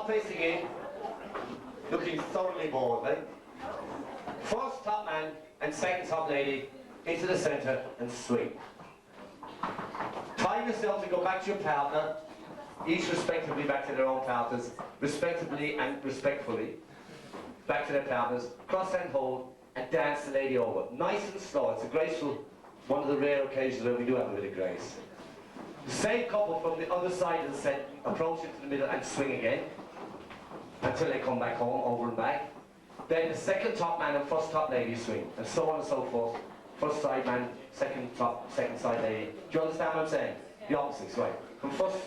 all facing in, looking thoroughly bored, right? First top man and second top lady into the centre and swing. Time yourself to go back to your partner, each respectively back to their own partners, respectively and respectfully, back to their partners, cross hand hold, and dance the lady over. Nice and slow. It's a graceful, one of the rare occasions where we do have a bit of grace. The same couple from the other side of the set approach into the middle and swing again until they come back home, over and back. Then the second top man and first top lady swing, and so on and so forth. First side man, second top, second side lady. Do you understand what I'm saying? The opposites, right? From first